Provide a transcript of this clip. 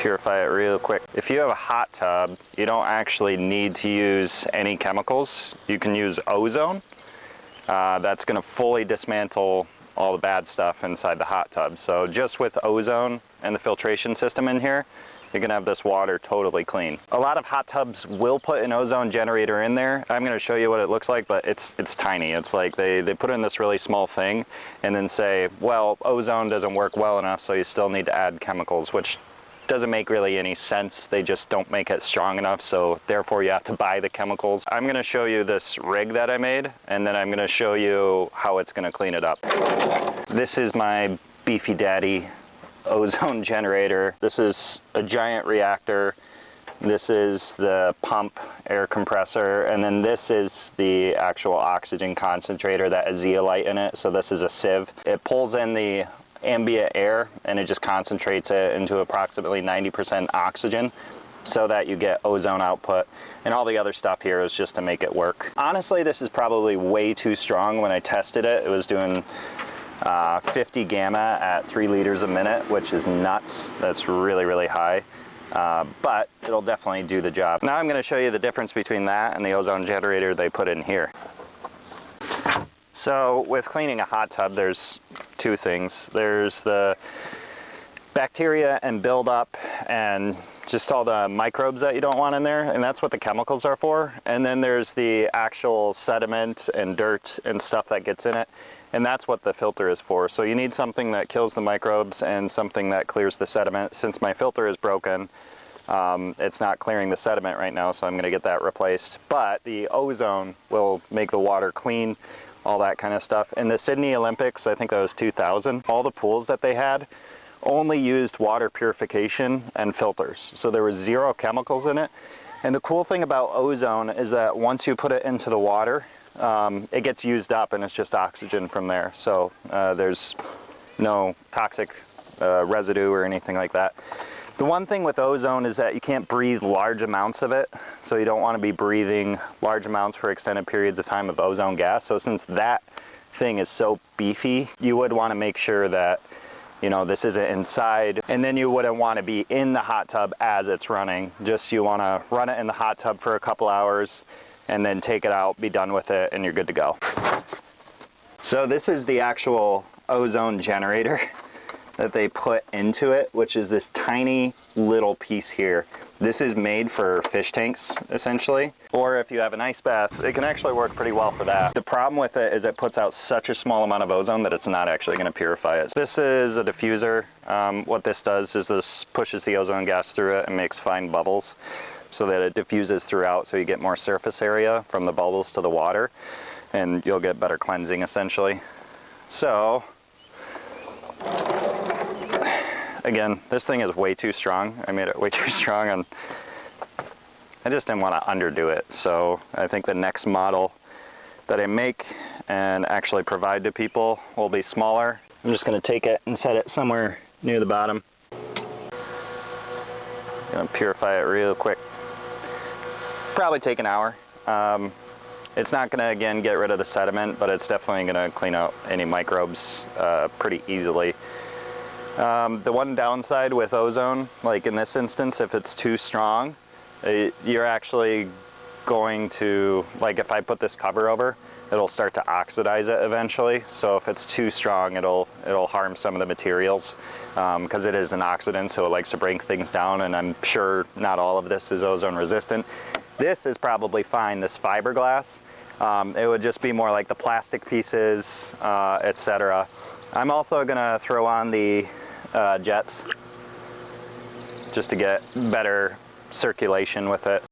purify it real quick. If you have a hot tub, you don't actually need to use any chemicals. You can use ozone. That's going to fully dismantle all the bad stuff inside the hot tub. So just with ozone and the filtration system in here, you're going to have this water totally clean. A lot of hot tubs will put an ozone generator in there. I'm going to show you what it looks like, but it's tiny. It's like they put in this really small thing and then say, well, ozone doesn't work well enough, so you still need to add chemicals, which doesn't make really any sense. They just don't make it strong enough, so therefore you have to buy the chemicals. I'm going to show you this rig that I made, and then I'm going to show you how it's going to clean it up. This is my beefy daddy ozone generator. This is a giant reactor. This is the pump air compressor, and then this is the actual oxygen concentrator that has zeolite in it. So this is a sieve. It pulls in the ambient air and it just concentrates it into approximately 90% oxygen so that you get ozone output, and all the other stuff here is just to make it work. Honestly, this is probably way too strong. When I tested it, it was doing 50 gamma at 3 liters a minute, which is nuts. That's really, really high, but it'll definitely do the job. Now I'm going to show you the difference between that and the ozone generator they put in here. So with cleaning a hot tub, there's two things. There's the bacteria and buildup and just all the microbes that you don't want in there, and that's what the chemicals are for. And then there's the actual sediment and dirt and stuff that gets in it, and that's what the filter is for. So you need something that kills the microbes and something that clears the sediment. Since my filter is broken, it's not clearing the sediment right now, so I'm going to get that replaced. But the ozone will make the water clean, all that kind of stuff. In the Sydney Olympics, I think that was 2000, all the pools that they had only used water purification and filters. So there was 0 chemicals in it. And the cool thing about ozone is that once you put it into the water, it gets used up and it's just oxygen from there. So there's no toxic residue or anything like that. The one thing with ozone is that you can't breathe large amounts of it, so you don't want to be breathing large amounts for extended periods of time of ozone gas. So since that thing is so beefy, you would want to make sure that, you know, this isn't inside, and then you wouldn't want to be in the hot tub as it's running. Just you want to run it in the hot tub for a couple hours and then take it out, be done with it, and you're good to go. So this is the actual ozone generator that they put into it, which is this tiny little piece here. This is made for fish tanks, essentially. Or if you have an ice bath, it can actually work pretty well for that. The problem with it is it puts out such a small amount of ozone that it's not actually gonna purify it. This is a diffuser. What this does is this pushes the ozone gas through it and makes fine bubbles so that it diffuses throughout, so you get more surface area from the bubbles to the water, and you'll get better cleansing, essentially. So, again, this thing is way too strong. I made it way too strong, and I just didn't want to underdo it. So I think the next model that I make and actually provide to people will be smaller. I'm just going to take it and set it somewhere near the bottom. Going to purify it real quick. Probably take an hour. It's not going to, again, get rid of the sediment, but it's definitely going to clean out any microbes pretty easily. The one downside with ozone, like in this instance, if it's too strong, you're actually going to, like if I put this cover over, it'll start to oxidize it eventually. So if it's too strong, it'll harm some of the materials because it is an oxidant, so it likes to break things down, and I'm sure not all of this is ozone resistant. This is probably fine, this fiberglass. It would just be more like the plastic pieces, etc. I'm also gonna throw on the jets just to get better circulation with it.